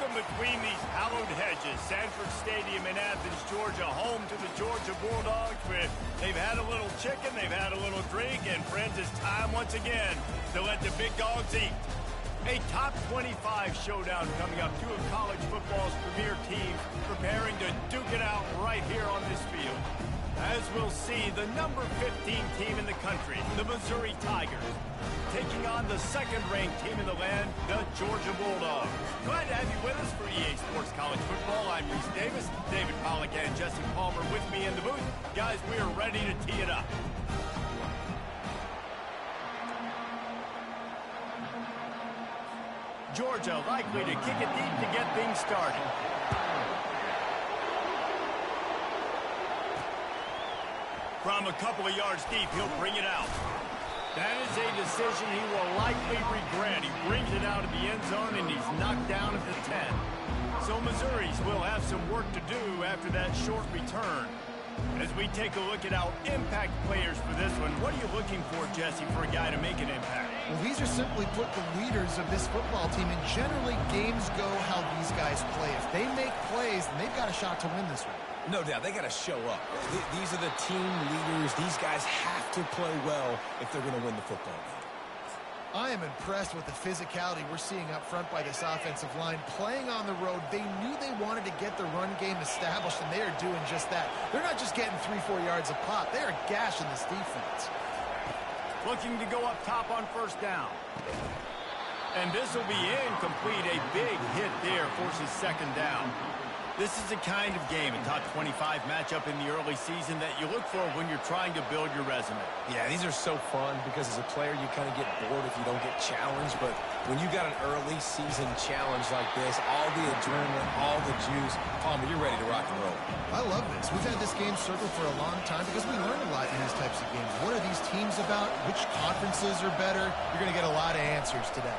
Welcome between these hallowed hedges. Sanford Stadium in Athens, Georgia, home to the Georgia Bulldogs. Where they've had a little chicken, they've had a little drink, and friends, it's time once again to let the big dogs eat. A top 25 showdown coming up. Two of college football's premier teams preparing to duke it out right here on this field. As we'll see, the number 15 team in the country, the Missouri Tigers, taking on the second-ranked team in the land, the Georgia Bulldogs. Glad to have you with us for EA Sports College Football. I'm Reese Davis, David Pollack, and Jesse Palmer with me in the booth. Guys, we are ready to tee it up. Georgia likely to kick it deep to get things started. From a couple of yards deep, he'll bring it out. That is a decision he will likely regret. He brings it out of the end zone, and he's knocked down at the 10. So Missouri's will have some work to do after that short return. As we take a look at our impact players for this one, what are you looking for, Jesse, for a guy to make an impact? Well, these are simply put the leaders of this football team, and generally games go how these guys play. If they make plays, then they've got a shot to win this one. No doubt, they got to show up. These are the team leaders. These guys have to play well if they're going to win the football game. I am impressed with the physicality we're seeing up front by this offensive line. Playing on the road, they knew they wanted to get the run game established, and they are doing just that. They're not just getting 3-4 yards a pop. They are gashing this defense. Looking to go up top on first down. And this will be incomplete. A big hit there forces second down. This is the kind of game, a top 25 matchup in the early season, that you look for when you're trying to build your resume. Yeah, these are so fun because as a player, you kind of get bored if you don't get challenged. But when you got an early season challenge like this, all the adrenaline, all the juice, Palmer, you're ready to rock and roll. I love this. We've had this game circled for a long time because we learn a lot in these types of games. What are these teams about? Which conferences are better? You're going to get a lot of answers today.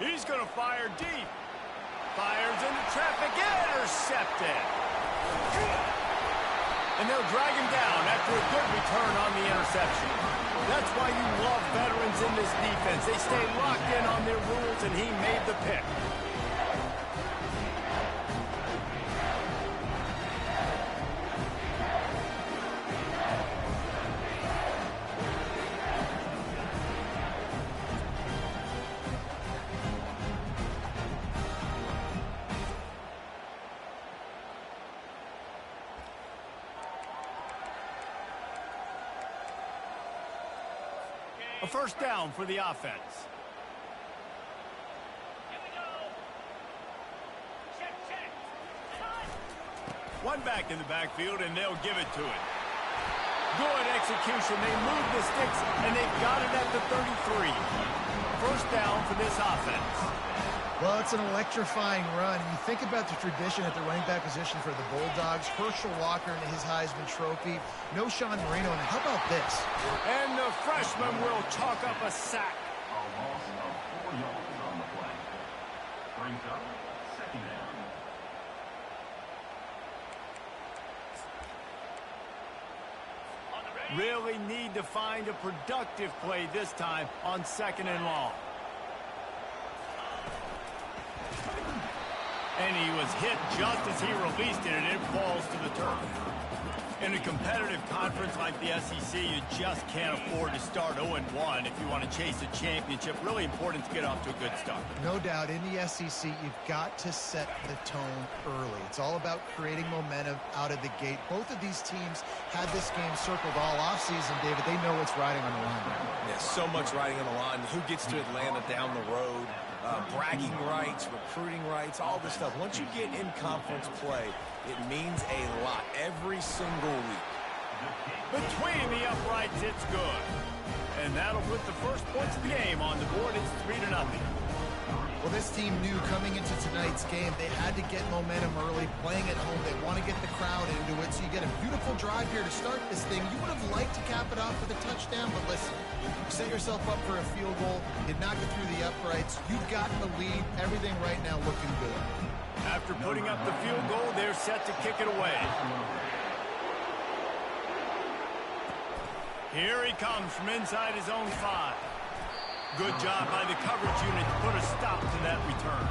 He's going to fire deep. Fires into traffic, intercepted. And they'll drag him down after a good return on the interception. That's why you love veterans in this defense. They stay locked in on their rules, and he made the pick. A first down for the offense. Here we go. Check. One back in the backfield, and they'll give it to it. Good execution. They move the sticks, and they've got it at the 33. First down for this offense. Well, it's an electrifying run. You think about the tradition at the running back position for the Bulldogs. Herschel Walker and his Heisman Trophy. No Sean Marino. And how about this? And the freshman will chalk up a sack. A loss of 4 yards on the play. Brings up second down. Really need to find a productive play this time on second and long. And he was hit just as he released it, and it falls to the turf. In a competitive conference like the SEC, you just can't afford to start 0-1 if you want to chase a championship. Really important to get off to a good start. No doubt, in the SEC, you've got to set the tone early. It's all about creating momentum out of the gate. Both of these teams had this game circled all offseason, David. They know what's riding on the line. Yeah, so much riding on the line. Who gets to Atlanta down the road? Bragging rights, recruiting rights, all this stuff. Once you get in conference play, it means a lot every single week. Between the uprights, it's good. And that'll put the first points of the game on the board. It's 3-0. Well, this team knew coming into tonight's game they had to get momentum early, playing at home. They want to get the crowd into it, so you get a beautiful drive here to start this thing. You would have liked to cap it off with a touchdown, but listen, you set yourself up for a field goal, did not get through the uprights. You've got the lead, everything right now looking good. After putting up the field goal, they're set to kick it away. Here he comes from inside his own 5. Good job by the coverage unit to put a stop to that return.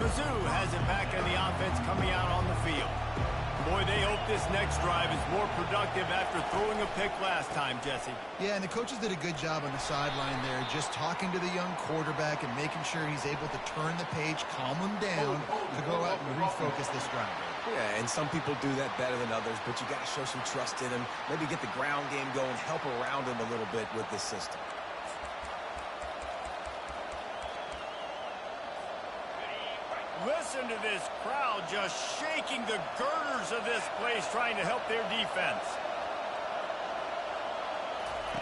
Mizzou has it back in the offense coming out on the field. Boy, they hope this next drive is more productive after throwing a pick last time, Jesse. Yeah, and the coaches did a good job on the sideline there, just talking to the young quarterback and making sure he's able to turn the page, calm him down to go out and refocus this drive. Yeah, and some people do that better than others, but you got to show some trust in him, maybe get the ground game going, help around him a little bit with this system. Listen to this crowd just shaking the girders of this place, trying to help their defense.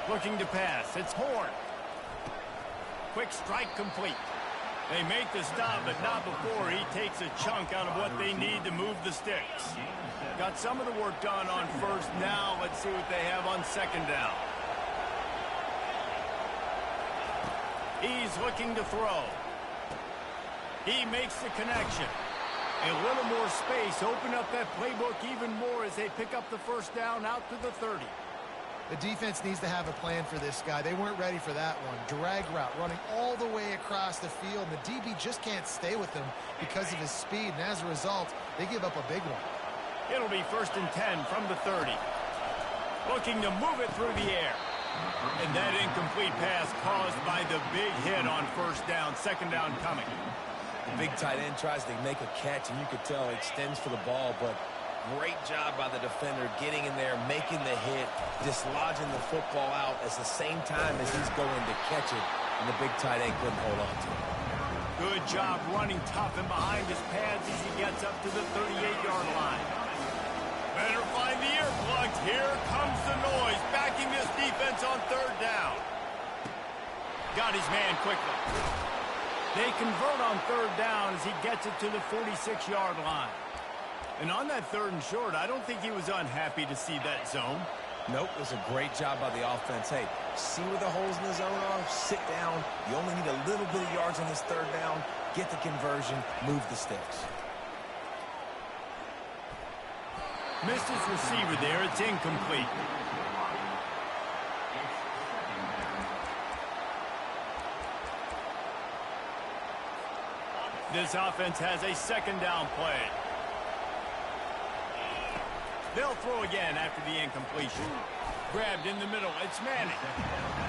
Looking to pass. It's Horn. Quick strike complete. They make the stop, but not before he takes a chunk out of what they need to move the sticks. Got some of the work done on first. Now let's see what they have on second down. He's looking to throw. He makes the connection. A little more space. Open up that playbook even more as they pick up the first down out to the 30. The defense needs to have a plan for this guy. They weren't ready for that one. Drag route running all the way across the field. And the DB just can't stay with him because of his speed. And as a result, they give up a big one. It'll be 1st and 10 from the 30. Looking to move it through the air. And that incomplete pass caused by the big hit on first down. Second down coming. The big tight end tries to make a catch, and you could tell he extends for the ball, but great job by the defender getting in there, making the hit, dislodging the football out at the same time as he's going to catch it, and the big tight end couldn't hold on to it. Good job running tough and behind his pads as he gets up to the 38-yard line. Better find the earplugs. Here comes the noise, backing this defense on third down. Got his man quickly. They convert on third down as he gets it to the 46-yard line. And on that 3rd and short, I don't think he was unhappy to see that zone. Nope, it was a great job by the offense. Hey, see where the holes in the zone are? Sit down. You only need a little bit of yards on this third down. Get the conversion. Move the sticks. Missed his receiver there. It's incomplete. This offense has a second down play. They'll throw again after the incompletion. Grabbed in the middle. It's Manning.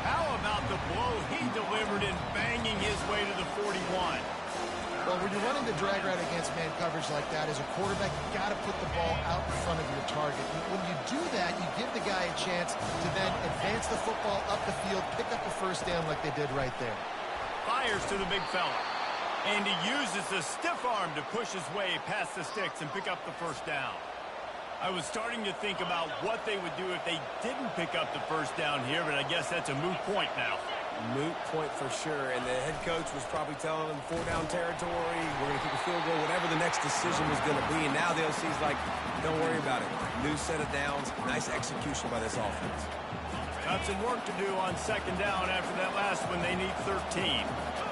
How about the blow he delivered in banging his way to the 41? Well, when you're running the drag route against man coverage like that, as a quarterback, you've got to put the ball out in front of your target. When you do that, you give the guy a chance to then advance the football up the field, pick up the first down like they did right there. Fires to the big fella. And he uses the stiff arm to push his way past the sticks and pick up the first down. I was starting to think about what they would do if they didn't pick up the first down here, but I guess that's a moot point now. Moot point for sure, and the head coach was probably telling them 4-down territory, we're going to kick a field goal, whatever the next decision was going to be, and now the OC's like, don't worry about it. New set of downs, nice execution by this offense. Got some work to do on second down after that last one. They need 13.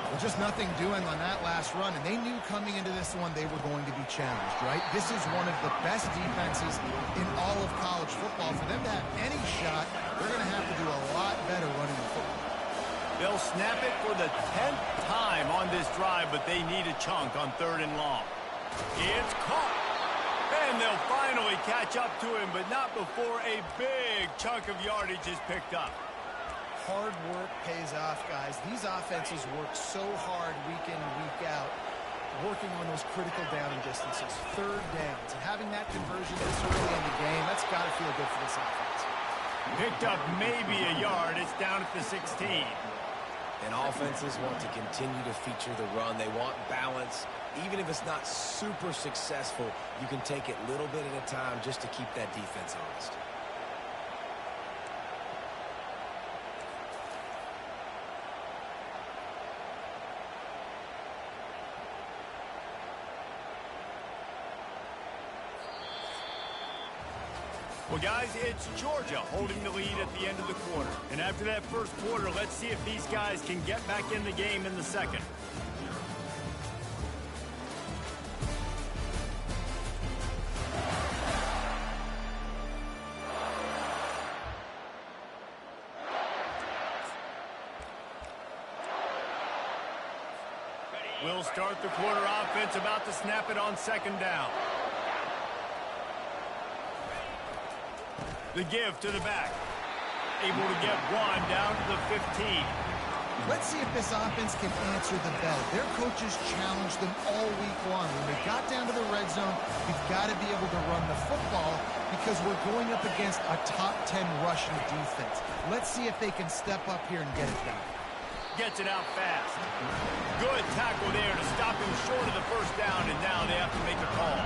Well, just nothing doing on that last run, and they knew coming into this one they were going to be challenged, right? This is one of the best defenses in all of college football. For them to have any shot, they're going to have to do a lot better running the football. They'll snap it for the 10th time on this drive, but they need a chunk on 3rd and long. It's caught. And they'll finally catch up to him, but not before a big chunk of yardage is picked up. Hard work pays off, guys. These offenses work so hard week in and week out, working on those critical down distances, 3rd downs, and having that conversion this early in the game, that's got to feel good for this offense. Picked up maybe a yard. It's down at the 16. And offenses want to continue to feature the run. They want balance. Even if it's not super successful, you can take it little bit at a time just to keep that defense honest. Well, guys, it's Georgia holding the lead at the end of the quarter. And after that first quarter, let's see if these guys can get back in the game in the second. will start the quarter offense, about to snap it on second down. The give to the back. Able to get one down to the 15. Let's see if this offense can answer the bell. Their coaches challenged them all week long. When we got down to the red zone, we've got to be able to run the football because we're going up against a top 10 rushing defense. Let's see if they can step up here and get it done. Gets it out fast. Good tackle there to stop him short of the first down, and now they have to make a call.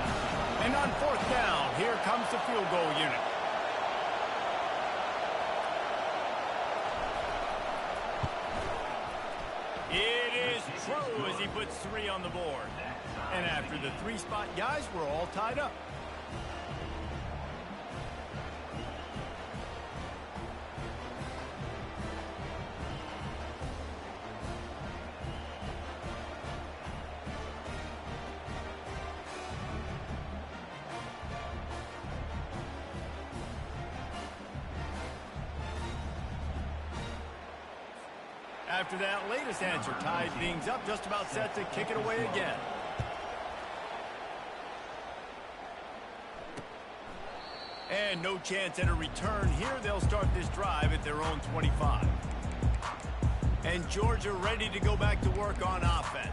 And on fourth down, here comes the field goal unit. It is true as he puts 3 on the board. And after the 3-spot guys, we're all tied up. After that latest answer, tied things up, just about set to kick it away again. And no chance at a return here. They'll start this drive at their own 25. And Georgia ready to go back to work on offense.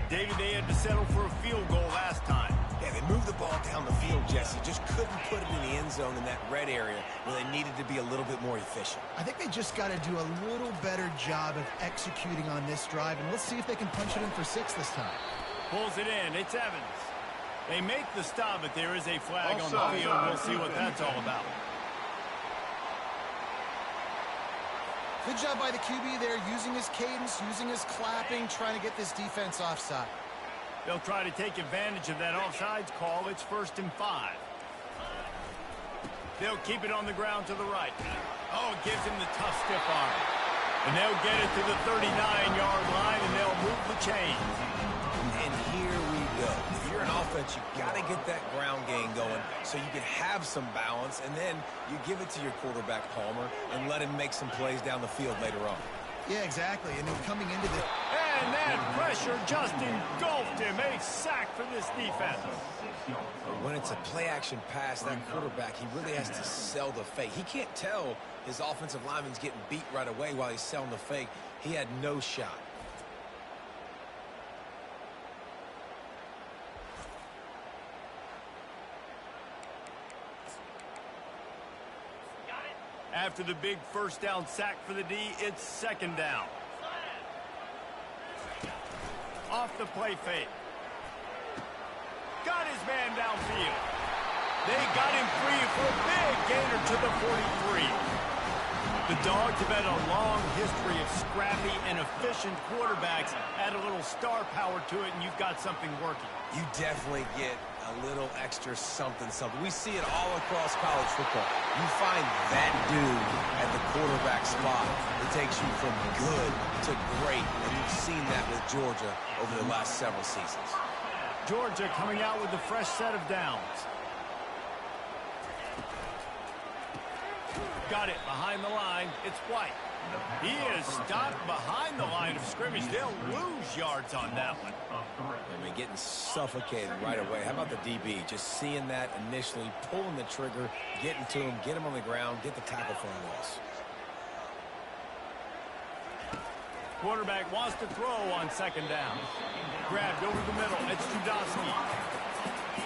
David, they had to settle for a field goal last time. Yeah, they moved the ball down the field, Jesse. Just couldn't put it in the end zone in that red area where they needed to be a little bit more efficient. I think they just got to do a little better job of executing on this drive, and let's see if they can punch it in for 6 this time. Pulls it in. It's Evans. They make the stop, but there is a flag on the field. We'll see what that's all about. Good job by the QB there, using his cadence, using his clapping, trying to get this defense offside. They'll try to take advantage of that offsides call. It's 1st and 5. They'll keep it on the ground to the right. Oh, it gives him the tough stiff arm. And they'll get it to the 39-yard line, and they'll move the chains. And here we go. If you're an offense, you've got to get that ground game going so you can have some balance, and then you give it to your quarterback, Palmer, and let him make some plays down the field later on. Yeah, exactly. And then coming into the... And that pressure just engulfed him. A sack for this defense. When it's a play-action pass, that quarterback, he really has to sell the fake. He can't tell his offensive lineman's getting beat right away while he's selling the fake. He had no shot. After the big first down sack for the D, it's 2nd down. Off the play fake. Got his man downfield. They got him free for a big gainer to the 43. The Dogs have had a long history of scrappy and efficient quarterbacks. Add a little star power to it, and you've got something working. You definitely get a little extra something. We see it all across college football. You find that dude at the quarterback spot. It takes you from good to great, and you've seen that with Georgia over the last several seasons. Georgia coming out with a fresh set of downs. Got it behind the line. It's White. He is stopped behind the line of scrimmage. They'll lose yards on that one. I mean, getting suffocated right away. How about the DB? Just seeing that initially, pulling the trigger, getting to him, get him on the ground, get the tackle for a loss. Quarterback wants to throw on 2nd down. Grabbed over the middle. It's Judowski.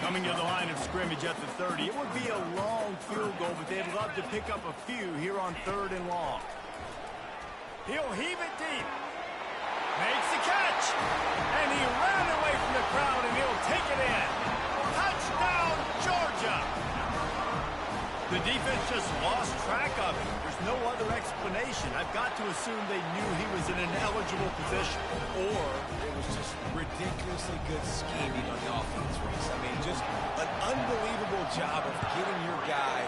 Coming to the line of scrimmage at the 30. It would be a long field goal, but they'd love to pick up a few here on 3rd and long. He'll heave it deep. Makes the catch. And he ran away from the crowd, and he'll take it in. Touchdown, Georgia. The defense just lost track of him. There's no other explanation. I've got to assume they knew he was in an eligible position. Or it was just ridiculously good scheming on the offense, Reese. I mean, just an unbelievable job of getting your guy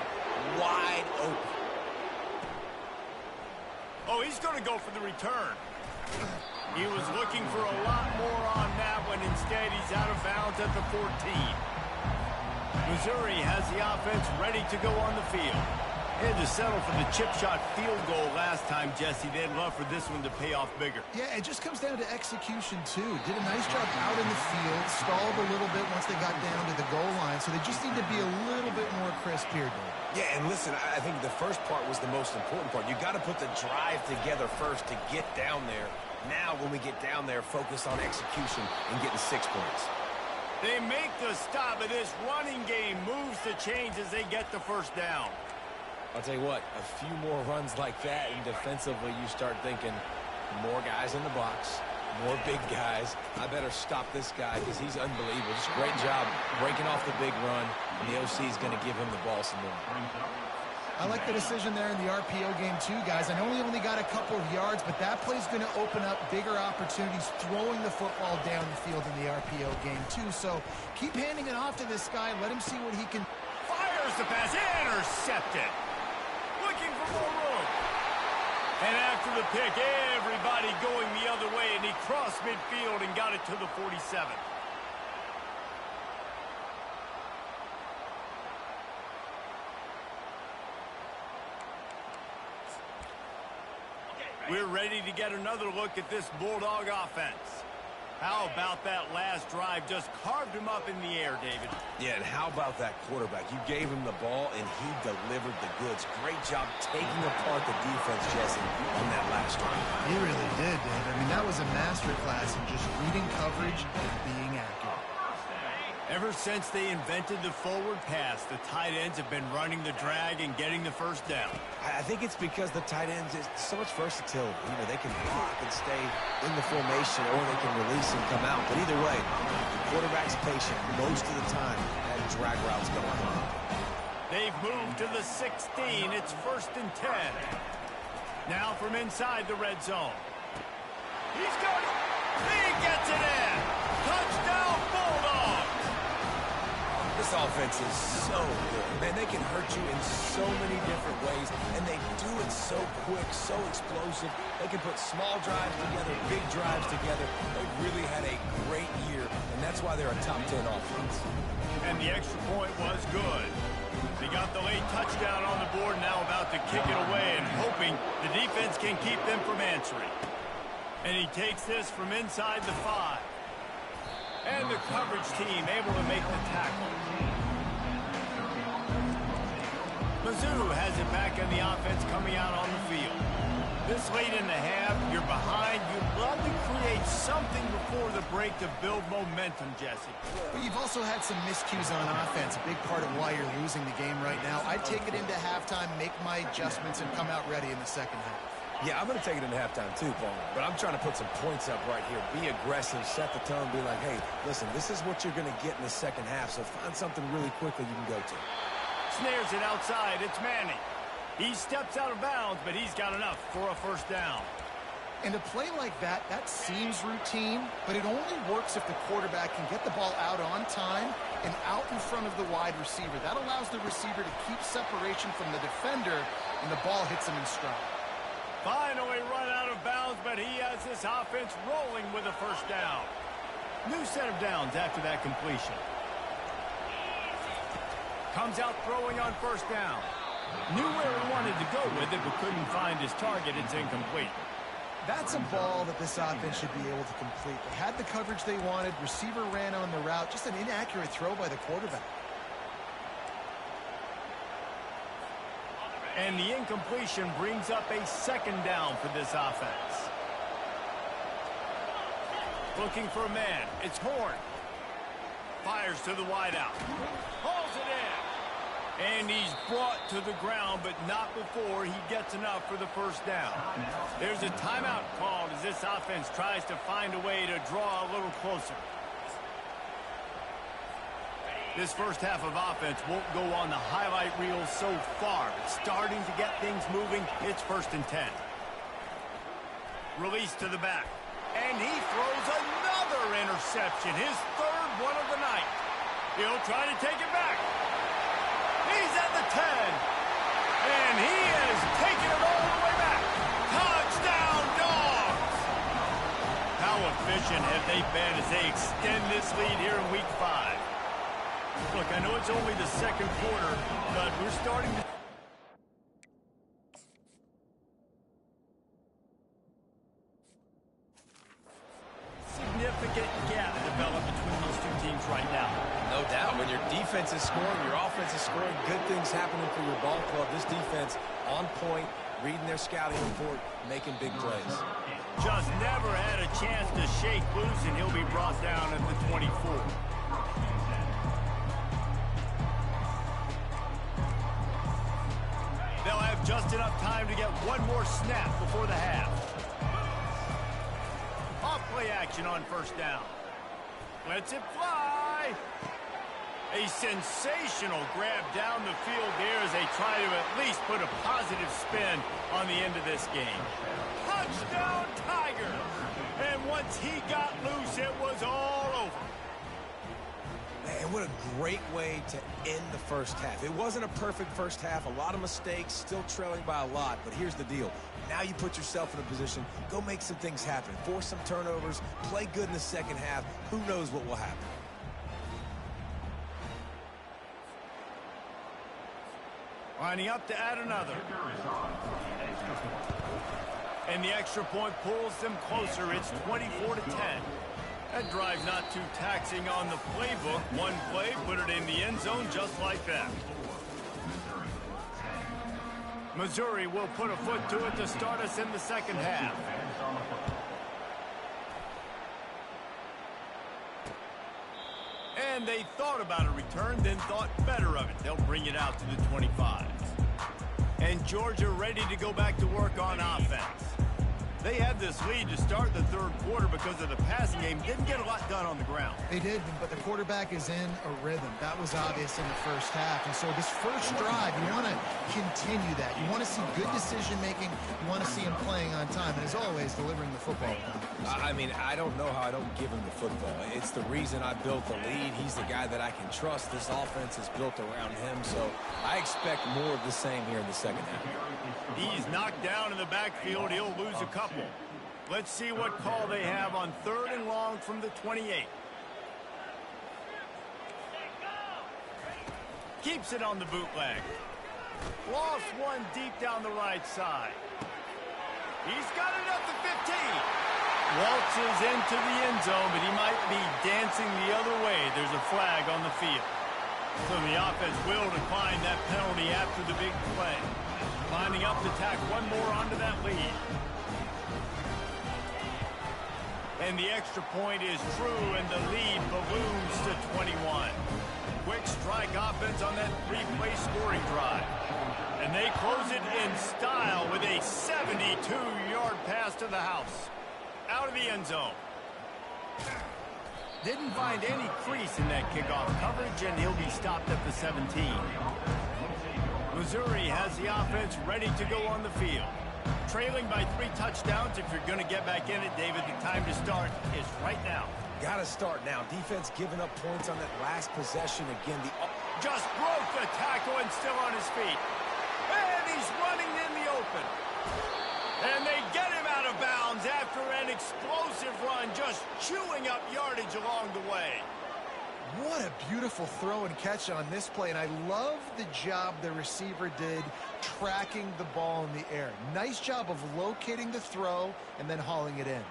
wide open. Oh, he's going to go for the return. He was looking for a lot more on that one. Instead, he's out of bounds at the 14. Missouri has the offense ready to go on the field. They had to settle for the chip shot field goal last time, Jesse. They'd love for this one to pay off bigger. Yeah, it just comes down to execution, too. Did a nice job out in the field, stalled a little bit once they got down to the goal line, so they just need to be a little bit more crisp here, Dave. Yeah, and listen, I think the first part was the most important part. You got to put the drive together first to get down there. Now, when we get down there, focus on execution and getting 6 points. They make the stop, and this running game moves the chains as they get the first down. I'll tell you what, a few more runs like that, and defensively you start thinking more guys in the box, more big guys. I better stop this guy because he's unbelievable. Just a great job breaking off the big run, and the OC is going to give him the ball some more. I like the decision there in the RPO game too, guys. I know he only got a couple of yards, but that play's going to open up bigger opportunities throwing the football down the field in the RPO game too. So keep handing it off to this guy. Let him see what he can. Fires the pass, intercepted. Looking for more room. And after the pick, everybody going the other way, and he crossed midfield and got it to the 47. We're ready to get another look at this Bulldog offense. How about that last drive? Just carved him up in the air, David. Yeah, and how about that quarterback? You gave him the ball, and he delivered the goods. Great job taking apart the defense, Jesse, on that last drive. He really did, Dave. I mean, that was a masterclass in just reading coverage and being accurate. Ever since they invented the forward pass, the tight ends have been running the drag and getting the first down. I think it's because the tight ends is so much versatility. You know, they can block and stay in the formation, or they can release and come out. But either way, the quarterback's patient most of the time and drag routes going on. They've moved to the 16. It's 1st and 10. Now from inside the red zone. He's got it. He gets it in. Touchdown, Bulldogs. This offense is so good. Man, they can hurt you in so many different ways, and they do it so quick, so explosive. They can put small drives together, big drives together. They've really had a great year, and that's why they're a top 10 offense. And the extra point was good. They got the late touchdown on the board, now about to kick it away and hoping the defense can keep them from answering. And he takes this from inside the 5. And the coverage team able to make the tackle. Mizzou has it back in the offense coming out on the field. This late in the half, you're behind. You'd love to create something before the break to build momentum, Jesse. But you've also had some miscues on offense, a big part of why you're losing the game right now. I'd take it into halftime, make my adjustments, and come out ready in the second half. Yeah, I'm going to take it into halftime too, Paul. But I'm trying to put some points up right here. Be aggressive, set the tone, be like, hey, listen, this is what you're going to get in the second half, so find something really quickly you can go to. Snares it outside. It's Manning. He steps out of bounds, but he's got enough for a first down. And a play like that seems routine, but it only works if the quarterback can get the ball out on time and out in front of the wide receiver. That allows the receiver to keep separation from the defender, and the ball hits him in stride. Finally run out of bounds, but he has this offense rolling with a first down. New set of downs after that completion. Comes out throwing on first down. Knew where he wanted to go with it, but couldn't find his target. It's incomplete. That's a ball that this offense should be able to complete. They had the coverage they wanted. Receiver ran on the route. Just an inaccurate throw by the quarterback. And the incompletion brings up a second down for this offense. Looking for a man. It's Horn. Fires to the wideout. Hauls it in. And he's brought to the ground, but not before he gets enough for the first down. There's a timeout called as this offense tries to find a way to draw a little closer. This first half of offense won't go on the highlight reel so far, but starting to get things moving. It's 1st and 10. Release to the back. And he throws another interception, his 3rd one of the night. He'll try to take it back. He's at the 10. And he has taken it all the way back. Touchdown, Dogs! How efficient have they been as they extend this lead here in Week 5? Look, I know it's only the second quarter, but we're starting to... defense is scoring, your offense is scoring, good things happening for your ball club. This defense on point, reading their scouting report, making big plays. Just never had a chance to shake loose, and he'll be brought down at the 24. They'll have just enough time to get one more snap before the half. Off play action on first down. Lets it fly. A sensational grab down the field there as they try to at least put a positive spin on the end of this game. Touchdown, Tigers! And once he got loose, it was all over. Man, what a great way to end the first half. It wasn't a perfect first half. A lot of mistakes, still trailing by a lot. But here's the deal. Now you put yourself in a position, go make some things happen. Force some turnovers, play good in the second half. Who knows what will happen? Lining up to add another. And the extra point pulls them closer. It's 24-10. That drive not too taxing on the playbook. One play, put it in the end zone just like that. Missouri will put a foot to it to start us in the second half. And they thought about a return, then thought better of it. They'll bring it out to the 25. And Georgia ready to go back to work on offense. They had this lead to start the third quarter because of the passing game. Didn't get a lot done on the ground. They did, but the quarterback is in a rhythm. That was obvious in the first half. And so this first drive, you want to continue that. You want to see good decision-making. You want to see him playing on time. And as always, delivering the football. I mean, I don't know how I don't give him the football. It's the reason I built the lead. He's the guy that I can trust. This offense is built around him. So I expect more of the same here in the second half. He's knocked down in the backfield. He'll lose a couple. Let's see what call they have on 3rd and long from the 28. Keeps it on the bootleg. Lost one deep down the right side. He's got it at the 15. Waltzes into the end zone, but he might be dancing the other way. There's a flag on the field. So the offense will decline that penalty after the big play. Lining up to tack one more onto that lead. And the extra point is true, and the lead balloons to 21. Quick strike offense on that 3-play scoring drive. And they close it in style with a 72-yard pass to the house. Out of the end zone. Didn't find any crease in that kickoff coverage, and he'll be stopped at the 17. Missouri has the offense ready to go on the field. Trailing by 3 touchdowns. If you're going to get back in it, David, the time to start is right now. Got to start now. Defense giving up points on that last possession again. Just broke the tackle and still on his feet. And he's running in the open. And they get him out of bounds after an explosive run, just chewing up yardage along the way. What a beautiful throw and catch on this play, and I love the job the receiver did tracking the ball in the air. Nice job of locating the throw and then hauling it in.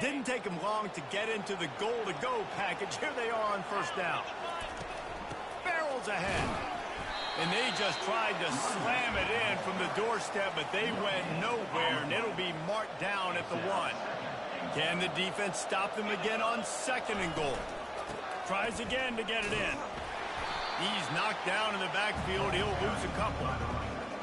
Didn't take him long to get into the goal-to-go package. Here they are on first down. Barrels ahead. And they just tried to slam it in from the doorstep, but they went nowhere, and it'll be marked down at the 1. Can the defense stop them again on 2nd and goal? Tries again to get it in. He's knocked down in the backfield. He'll lose a couple.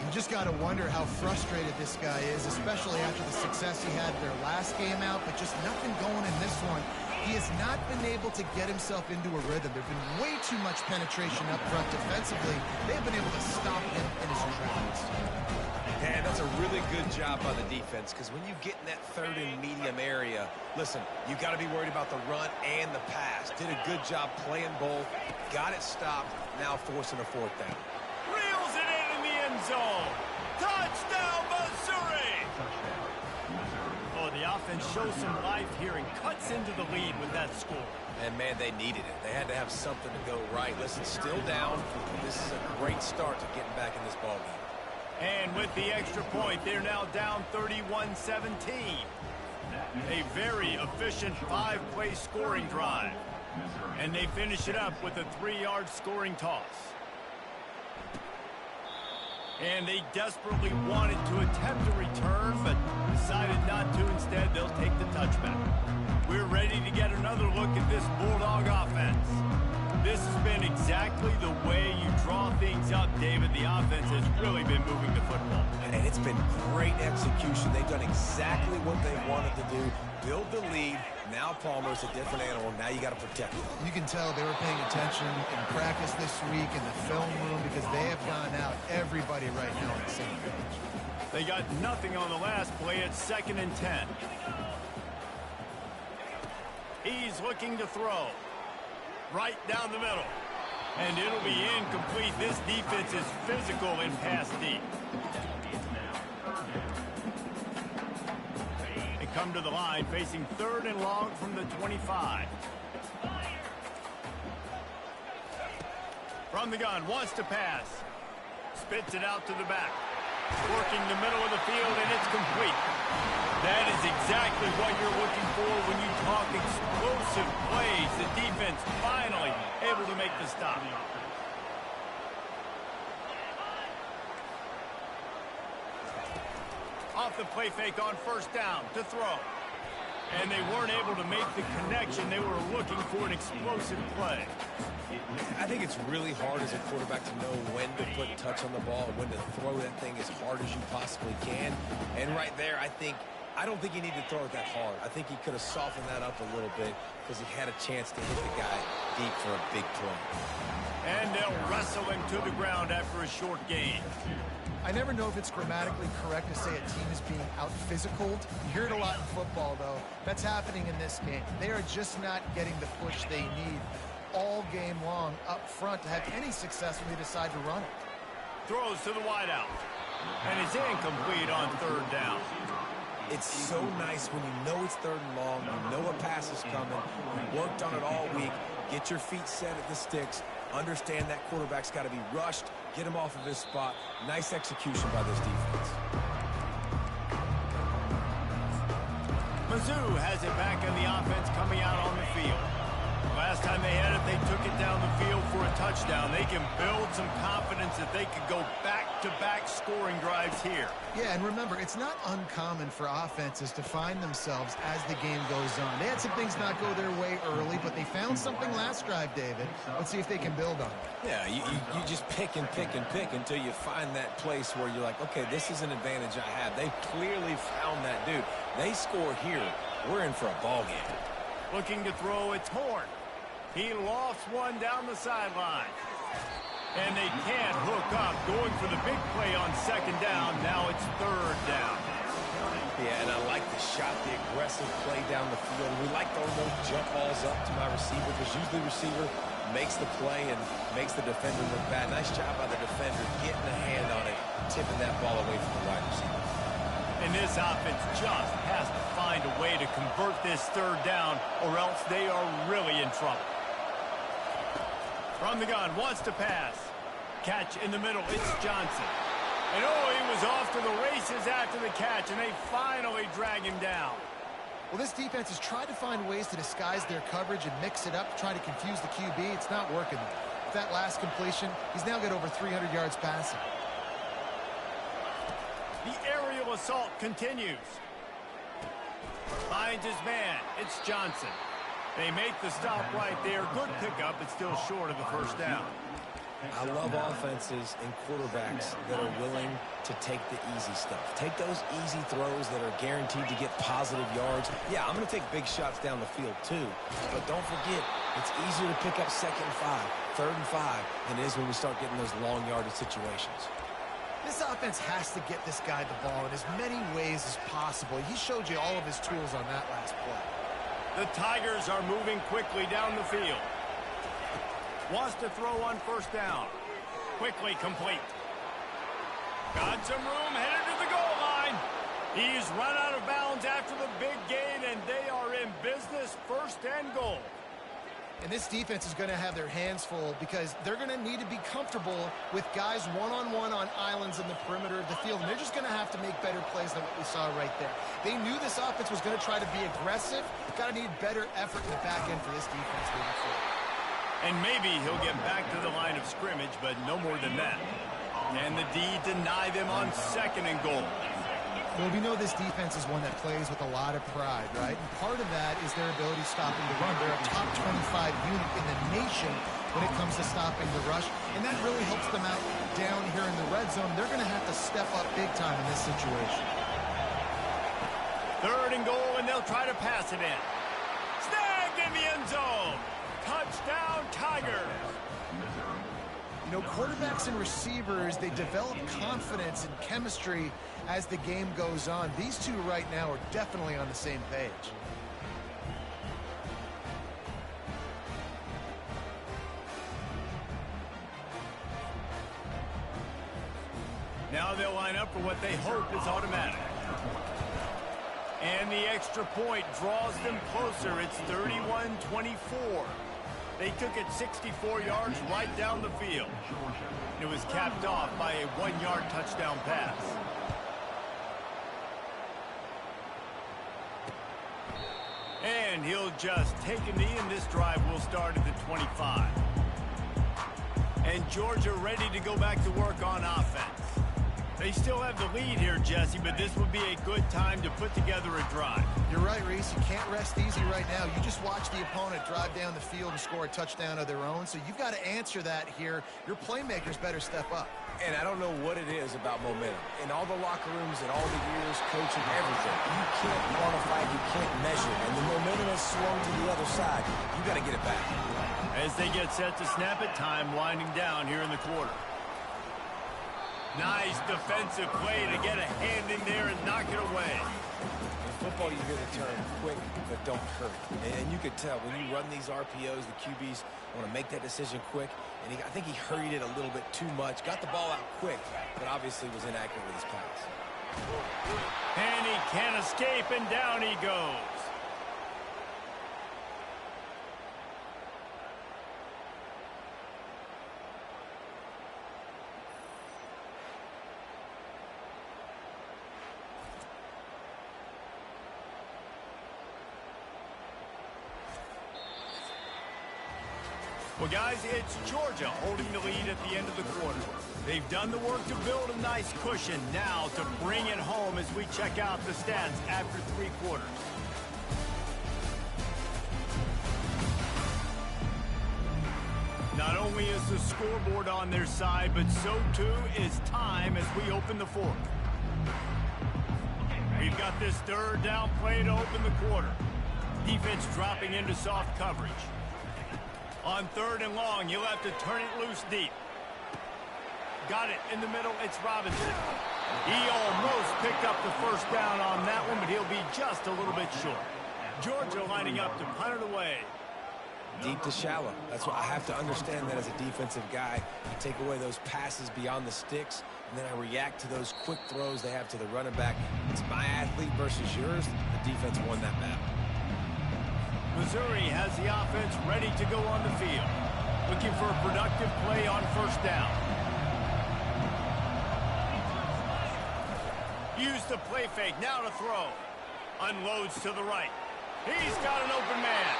You just got to wonder how frustrated this guy is, especially after the success he had their last game out, but just nothing going in this one. He has not been able to get himself into a rhythm. There's been way too much penetration up front defensively. They've been able to stop him in his tracks. Man, that's a really good job by the defense, because when you get in that 3rd and medium area, listen, you got to be worried about the run and the pass. Did a good job playing both, got it stopped, now forcing a 4th down. Reels it in the end zone. Touchdown, Missouri! Oh, the offense shows some life here and cuts into the lead with that score. And, man, they needed it. They had to have something to go right. Listen, still down. This is a great start to getting back in this ballgame. And with the extra point, they're now down 31-17. A very efficient 5-play scoring drive. And they finish it up with a 3-yard scoring toss. And they desperately wanted to attempt a return, but decided not to. Instead, they'll take the touchback. We're ready to get another look at this Bulldog offense. This has been exactly the way you draw things up, David. The offense has really been moving the football. And it's been great execution. They've done exactly what they wanted to do. Build the lead. Now Palmer's a different animal. Now you got to protect him. You can tell they were paying attention in practice this week in the film room because they have gone out, everybody right now on the same page. They got nothing on the last play. It's 2nd and 10. He's looking to throw. Right down the middle. And it'll be incomplete. This defense is physical in pass deep. They come to the line facing 3rd and long from the 25. From the gun, wants to pass. Spits it out to the back. Working the middle of the field, and it's complete. That is exactly what you're looking for when you talk explosive plays. The defense finally able to make the stop. Off the play fake on 1st down to throw. And they weren't able to make the connection. They were looking for an explosive play. I think it's really hard as a quarterback to know when to put touch on the ball and when to throw that thing as hard as you possibly can. And right there, I don't think he needed to throw it that hard. I think he could have softened that up a little bit because he had a chance to hit the guy deep for a big play. And they'll wrestle him to the ground after a short gain. I never know if it's grammatically correct to say a team is being out-physicaled. You hear it a lot in football, though. That's happening in this game. They are just not getting the push they need all game long up front to have any success when they decide to run it. Throws to the wideout. And it's incomplete on 3rd down. It's so nice when you know it's 3rd and long, you know a pass is coming, you worked on it all week, get your feet set at the sticks, understand that quarterback's got to be rushed, get him off of his spot. Nice execution by this defense. Mizzou has it back in the offense coming out on the field. Last time they had it, they took it down the field for a touchdown. They can build some confidence that they could go back-to-back scoring drives here. Yeah, and remember, it's not uncommon for offenses to find themselves as the game goes on. They had some things not go their way early, but they found something last drive, David. Let's see if they can build on it. Yeah, you just pick and pick and pick until you find that place where you're like, okay, this is an advantage I have. They clearly found that dude. They score here. We're in for a ball game. Looking to throw, it's Horn. He lofts one down the sideline. And they can't hook up. Going for the big play on 2nd down. Now it's 3rd down. Yeah, and I like the shot, the aggressive play down the field. We like throwing those jump balls up to my receiver because usually the receiver makes the play and makes the defender look bad. Nice job by the defender getting a hand on it, tipping that ball away from the wide receiver. And this offense just has to find a way to convert this 3rd down, or else they are really in trouble. From the gun, wants to pass. Catch in the middle, it's Johnson. And oh, he was off to the races after the catch, and they finally drag him down. Well, this defense has tried to find ways to disguise their coverage and mix it up, trying to confuse the QB. It's not working. With that last completion, he's now got over 300 yards passing. The aerial assault continues. Finds his man. It's Johnson. They make the stop right there. Good pickup, but still short of the 1st down. I love offenses and quarterbacks that are willing to take the easy stuff. Take those easy throws that are guaranteed to get positive yards. Yeah, I'm going to take big shots down the field too. But don't forget, it's easier to pick up 2nd and 5, 3rd and 5 than it is when we start getting those long yardage situations. This offense has to get this guy the ball in as many ways as possible. He showed you all of his tools on that last play. The Tigers are moving quickly down the field. Wants to throw on 1st down. Quickly complete. Got some room, headed to the goal line. He's run out of bounds after the big gain, and they are in business, first and goal. And this defense is going to have their hands full because they're going to need to be comfortable with guys one-on-one on islands in the perimeter of the field. And they're just going to have to make better plays than what we saw right there. They knew this offense was going to try to be aggressive. Got to need better effort in the back end for this defense moving forward. And maybe he'll get back to the line of scrimmage, but no more than that. And the D deny them on second and goal. Well, we know this defense is one that plays with a lot of pride, right? And part of that is their ability stopping the run. They're a top 25 unit in the nation when it comes to stopping the rush, and that really helps them out down here in the red zone. They're going to have to step up big time in this situation. Third and goal, and they'll try to pass it in. Snagged in the end zone. Touchdown, Tigers. You know, quarterbacks and receivers, they develop confidence and chemistry as the game goes on. These two right now are definitely on the same page. Now they'll line up for what they hope is automatic. And the extra point draws them closer. It's 31-24. They took it 64 yards right down the field. It was capped off by a 1-yard touchdown pass. And he'll just take a knee, and this drive will start at the 25. And Georgia ready to go back to work on offense. They still have the lead here, Jesse, but this would be a good time to put together a drive. You're right, Reese. You can't rest easy right now. You just watch the opponent drive down the field and score a touchdown of their own, so you've got to answer that here. Your playmakers better step up. And I don't know what it is about momentum. In all the locker rooms and all the years coaching everything, you can't quantify, you can't measure. And the momentum has swung to the other side. You got to get it back. As they get set to snap it, time winding down here in the quarter. Nice defensive play to get a hand in there and knock it away. In football, you hear the term quick, but don't hurt. And you could tell when you run these RPOs, the QBs want to make that decision quick. And I think he hurried it a little bit too much. Got the ball out quick, but obviously was inaccurate with his pass. And he can't escape, and down he goes. Well, guys, it's Georgia holding the lead at the end of the quarter. They've done the work to build a nice cushion. Now to bring it home as we check out the stats after 3 quarters. Not only is the scoreboard on their side, but so too is time as we open the 4th. We've got this third down play to open the quarter. Defense dropping into soft coverage. On 3rd and long, you'll have to turn it loose deep. Got it in the middle. It's Robinson. He almost picked up the first down on that one, but he'll be just a little bit short. Georgia lining up to punt it away. Deep to shallow. That's what I have to understand that as a defensive guy. I take away those passes beyond the sticks, and then I react to those quick throws they have to the running back. It's my athlete versus yours. The defense won that battle. Missouri has the offense ready to go on the field. Looking for a productive play on 1st down. Use the play fake, now to throw. Unloads to the right. He's got an open man.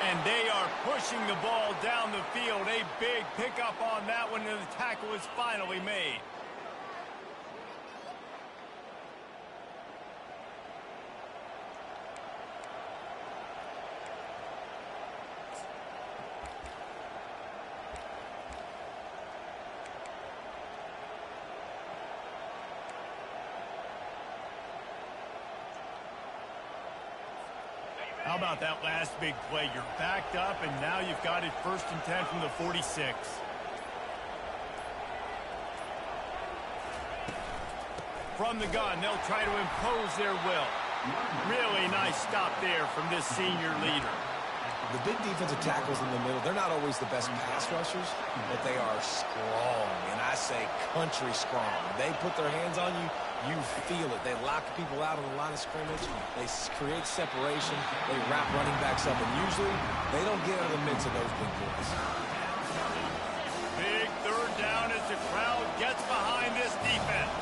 And they are pushing the ball down the field. A big pickup on that one, and the tackle is finally made. How about that last big play? You're backed up, and now you've got it 1st and 10 from the 46. From the gun, they'll try to impose their will. Really nice stop there from this senior leader. The big defensive tackles in the middle, they're not always the best pass rushers, but they are strong, and I say country strong. They put their hands on you, you feel it. They lock people out on the line of scrimmage. They create separation. They wrap running backs up, and usually they don't get out of the midst of those big boys. Big third down as the crowd gets behind this defense.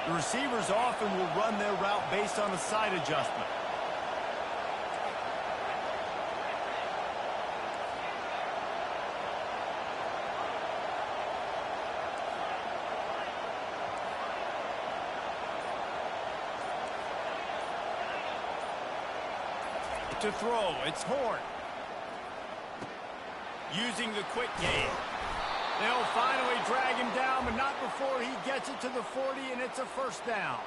The receivers often will run their route based on a side adjustment. To throw, it's Horn. Using the quick game. They'll finally drag him down, but not before he gets it to the 40, and it's a first down.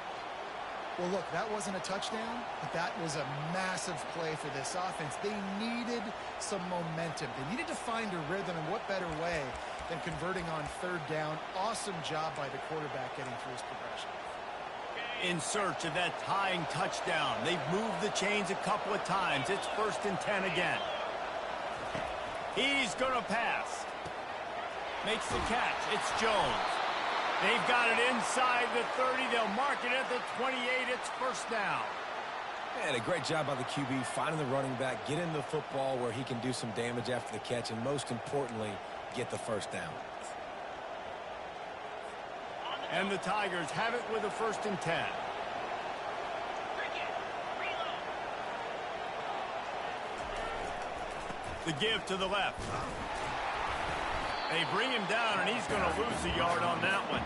Well, look, that wasn't a touchdown, but that was a massive play for this offense. They needed some momentum. They needed to find a rhythm, and what better way than converting on third down. Awesome job by the quarterback getting through his progression. In search of that tying touchdown. They've moved the chains a couple of times. It's 1st and 10 again. He's going to pass. Makes the catch. It's Jones. They've got it inside the 30. They'll mark it at the 28. It's first down. And a great job by the QB finding the running back, getting the football where he can do some damage after the catch, and most importantly, get the first down. And the Tigers have it with a 1st and 10. The give to the left. They bring him down, and he's going to lose a yard on that one.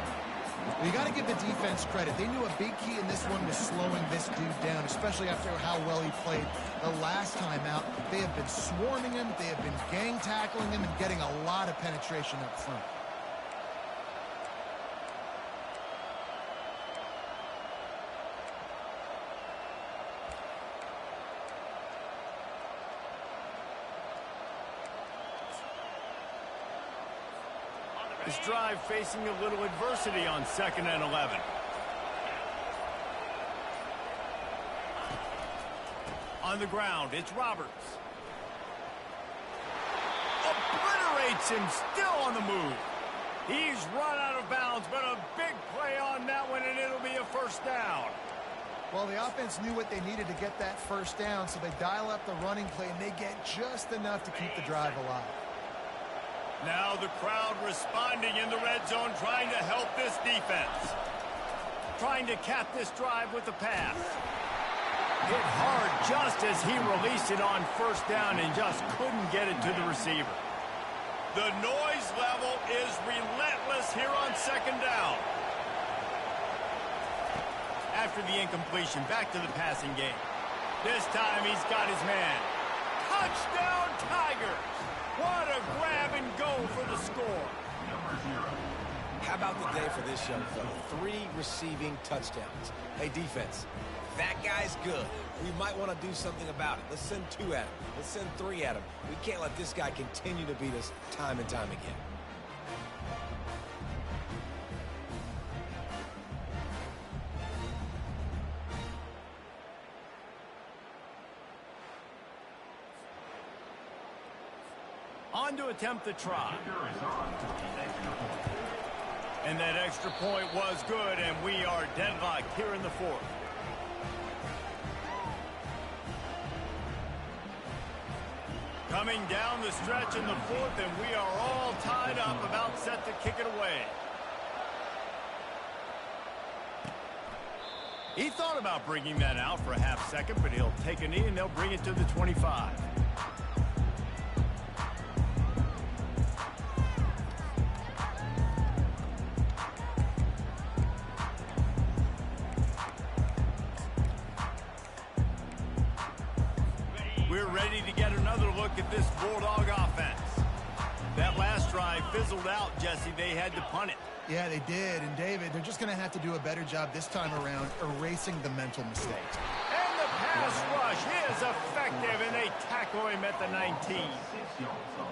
Well, you got to give the defense credit. They knew a big key in this one was slowing this dude down, especially after how well he played the last time out. They have been swarming him. They have been gang tackling him and getting a lot of penetration up front. This drive facing a little adversity on 2nd and 11. On the ground, it's Roberts. Obliterates him, still on the move. He's run out of bounds, but a big play on that one, and it'll be a first down. Well, the offense knew what they needed to get that first down, so they dial up the running play, and they get just enough to keep the drive alive. Now the crowd responding in the red zone, trying to help this defense. Trying to cap this drive with a pass. Hit hard just as he released it on first down and just couldn't get it to the receiver. The noise level is relentless here on 2nd down. After the incompletion, back to the passing game. This time he's got his man. Touchdown Tigers! What a grab and go for the score. How about the day for this young fella? 3 receiving touchdowns. Hey, defense, that guy's good. We might want to do something about it. Let's send 2 at him. Let's send 3 at him. We can't let this guy continue to beat us time and time again. On to attempt the try. And that extra point was good, and we are deadlocked here in the 4th. Coming down the stretch in the 4th, and we are all tied up, about set to kick it away. He thought about bringing that out for a half second, but he'll take a knee, and they'll bring it to the 25. We're ready to get another look at this Bulldog offense. That last drive fizzled out, Jesse. They had to punt it. Yeah, they did. And, David, they're just going to have to do a better job this time around erasing the mental mistakes. And the pass rush is effective, and they tackle him at the 19.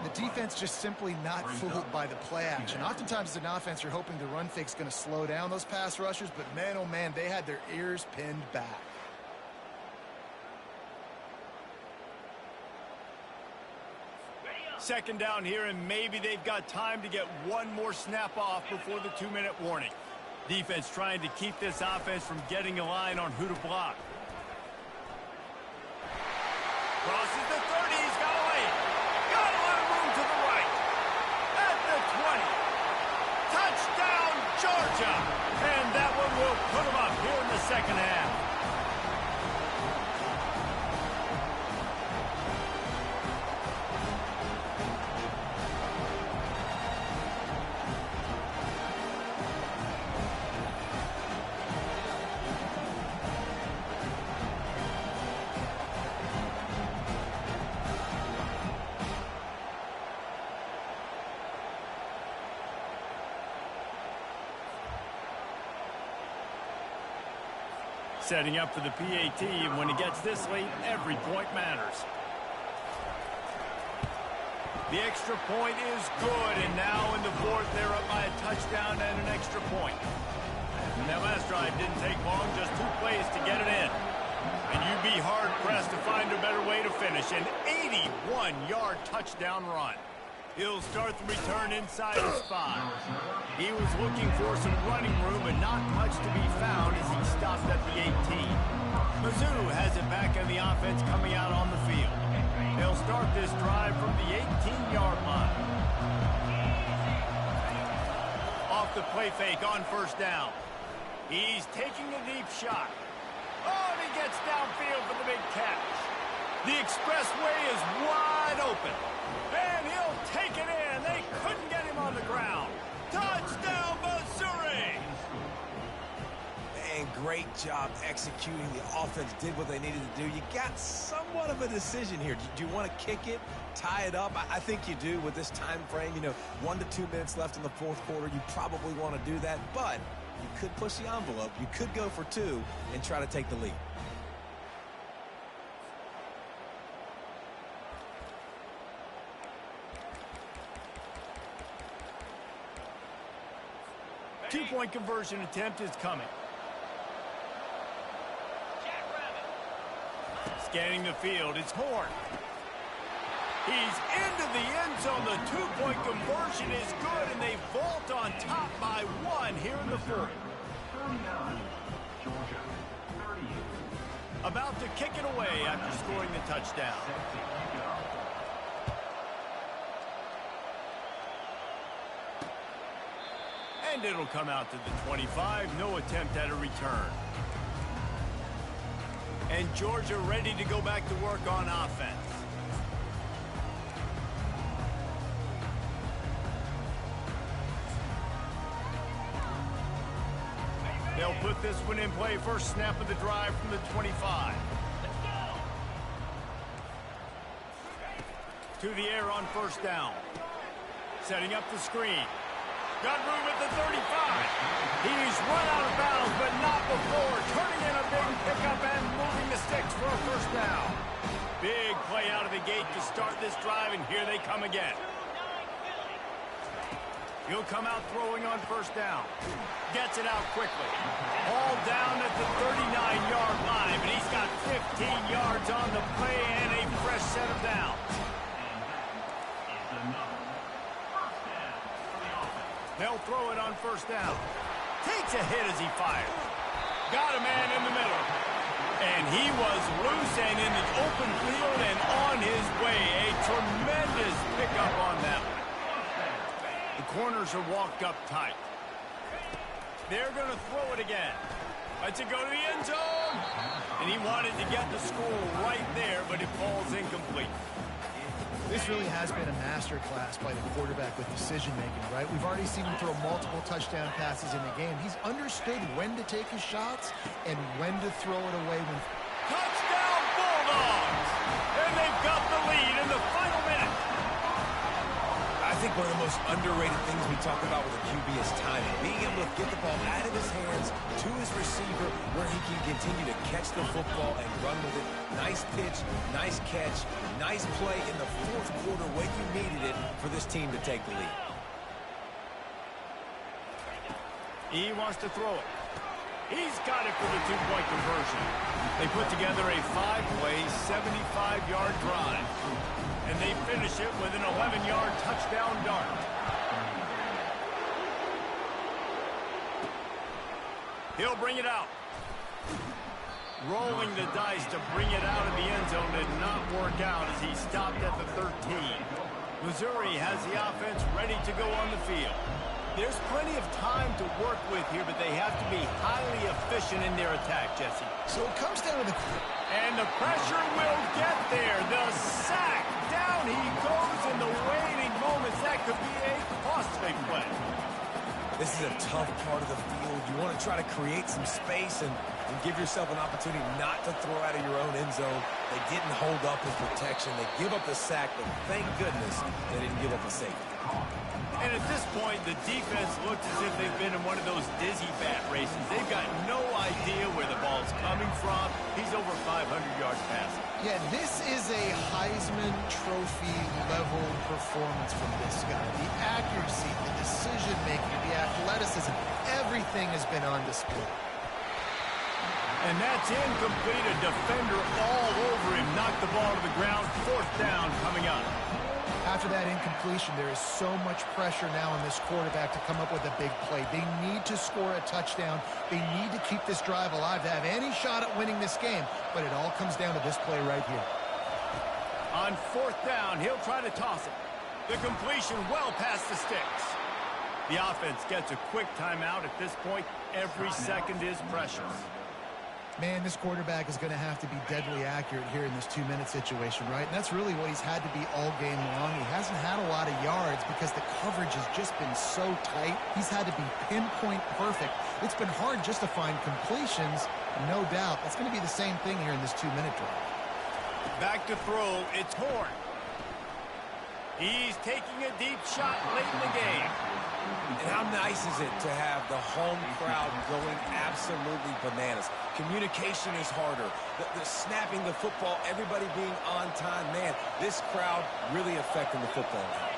The defense just simply not fooled by the play action. Oftentimes as an offense, you're hoping the run fake's going to slow down those pass rushers, but man, oh man, they had their ears pinned back. Second down here, and maybe they've got time to get one more snap off before the 2-minute warning. Defense trying to keep this offense from getting a line on who to block. Crosses the 30, he's got a lane. Got a lot of room to the right. At the 20. Touchdown, Georgia. And that one will put them up here in the second half. Setting up for the PAT, and when it gets this late, every point matters. The extra point is good, and now in the fourth, they're up by a touchdown and an extra point. And that last drive didn't take long, just 2 plays to get it in. And you'd be hard-pressed to find a better way to finish. An 81-yard touchdown run. He'll start the return inside his 5. He was looking for some running room, but not much to be found as he stopped at the 18. Mizzou has it back in the offense coming out on the field. They'll start this drive from the 18-yard line. Off the play fake on first down. He's taking a deep shot. Oh, and he gets downfield for the big catch. The expressway is wide open. And he'll take it in. They couldn't get him on the ground. Touchdown, Missouri! Man, great job executing. The offense did what they needed to do. You got somewhat of a decision here. Do you want to kick it, tie it up? I think you do with this time frame. 1 to 2 minutes left in the fourth quarter. You probably want to do that, but you could push the envelope. You could go for 2 and try to take the lead. Two-point conversion attempt is coming. Scanning the field, it's Horn. He's into the end zone. The two-point conversion is good, and they vault on top by 1 here in the fourth. About to kick it away after scoring the touchdown. And it'll come out to the 25. No attempt at a return. And Georgia ready to go back to work on offense. They'll put this one in play. First snap of the drive from the 25. To the air on first down. Setting up the screen. Got room at the 35. He's run out of bounds, but not before. Turning in a big pickup and moving the sticks for a first down. Big play out of the gate to start this drive, and here they come again. He'll come out throwing on first down. Gets it out quickly. All down at the 39-yard line, but he's got 15 yards on the play and a fresh set of downs. They'll throw it on first down. Takes a hit as he fires. Got a man in the middle. And he was loose and in the open field and on his way. A tremendous pickup on that one. The corners are walked up tight. They're going to throw it again. Lets it go to the end zone. And he wanted to get the score right there, but it falls incomplete. This really has been a masterclass by the quarterback with decision-making, right? We've already seen him throw multiple touchdown passes in the game. He's understood when to take his shots and when to throw it away. Touchdown, Bulldogs! And they've got the lead in the final minute. I think one of the most underrated things we talk about with a QB is timing. Being able to get the ball out of his hands to his receiver where he can continue to catch the football and run with it. Nice pitch, nice catch, nice play in the fourth quarter when you needed it for this team to take the lead. He wants to throw it. He's got it for the two-point conversion. They put together a 5-play, 75-yard drive. And they finish it with an 11-yard touchdown dart. He'll bring it out. Rolling the dice to bring it out of the end zone did not work out as he stopped at the 13. Missouri has the offense ready to go on the field. There's plenty of time to work with here, but they have to be highly efficient in their attack, Jesse. So it comes down to the... And the pressure will get there. The sack. Down he goes in the waiting moments. That could be a costly play. This is a tough part of the field. You want to try to create some space and give yourself an opportunity not to throw out of your own end zone. They didn't hold up in protection. They give up the sack, but thank goodness they didn't give up a safety. And at this point, the defense looks as if they've been in one of those dizzy bat races. They've got no idea where the ball's coming from. He's over 500 yards passing. Yeah, this is a Heisman Trophy level performance from this guy. The accuracy, the decision-making, the athleticism, everything has been on display. And that's incomplete. A defender all over him. Knocked the ball to the ground. Fourth down coming up. After that incompletion, there is so much pressure now on this quarterback to come up with a big play. They need to score a touchdown. They need to keep this drive alive to have any shot at winning this game. But it all comes down to this play right here. On fourth down, he'll try to toss it. The completion well past the sticks. The offense gets a quick timeout at this point. Every second is precious. Man, this quarterback is going to have to be deadly accurate here in this 2-minute situation, right? And that's really what he's had to be all game long. He hasn't had a lot of yards because the coverage has just been so tight. He's had to be pinpoint perfect. It's been hard just to find completions, no doubt. That's going to be the same thing here in this 2-minute drive. Back to throw, it's Horn. He's taking a deep shot late in the game. And how nice is it to have the home crowd going absolutely bananas? Communication is harder. The snapping the football, everybody being on time. Man, this crowd really affecting the football game.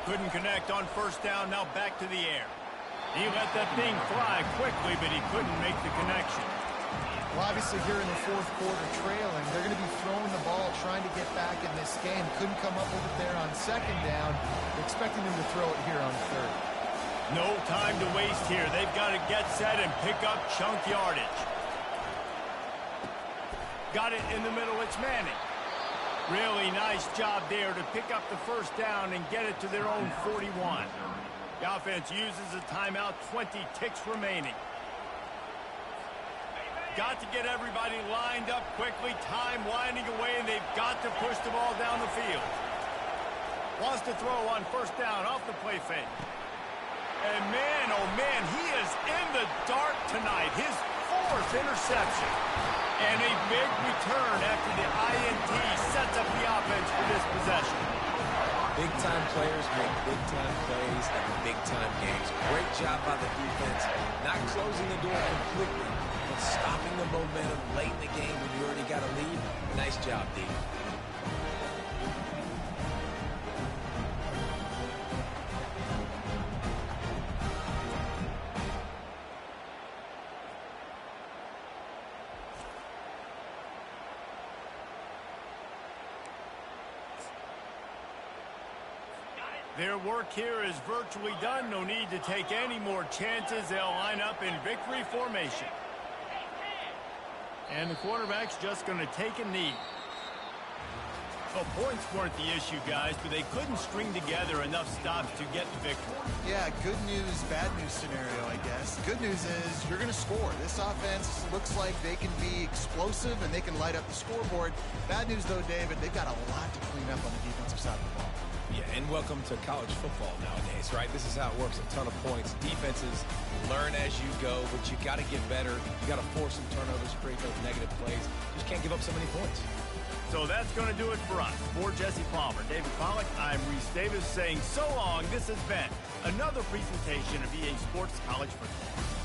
Couldn't connect on first down, now back to the air. He let that thing fly quickly, but he couldn't make the connection. Well, obviously here in the fourth quarter trailing, they're going to be throwing the ball, trying to get back in this game. Couldn't come up with it there on second down. They're expecting them to throw it here on third. No time to waste here. They've got to get set and pick up chunk yardage. Got it in the middle. It's Manning. Really nice job there to pick up the first down and get it to their own 41. The offense uses a timeout. 20 ticks remaining. Got to get everybody lined up quickly. Time winding away, and they've got to push the ball down the field. Wants to throw on first down off the play fake. And man, oh man, he is in the dark tonight. His fourth interception. And a big return after the INT sets up the offense for this possession. Big-time players make big-time plays in big-time games. Great job by the defense. Not closing the door completely, but stopping the momentum late in the game when you already got a lead. Nice job, D. Their work here is virtually done. No need to take any more chances. They'll line up in victory formation. And the quarterback's just going to take a knee. Well, points weren't the issue, guys, but they couldn't string together enough stops to get the victory. Yeah, good news, bad news scenario, I guess. Good news is you're going to score. This offense looks like they can be explosive and they can light up the scoreboard. Bad news, though, David, they've got a lot to clean up on the defensive side of the ball. Yeah, and welcome to college football nowadays, right? This is how it works. A ton of points. Defenses learn as you go, but you got to get better. You got to force some turnovers, create those negative plays. Just can't give up so many points. So that's going to do it for us. For Jesse Palmer, David Pollack, I'm Reese Davis saying so long. This has been another presentation of EA Sports College Football.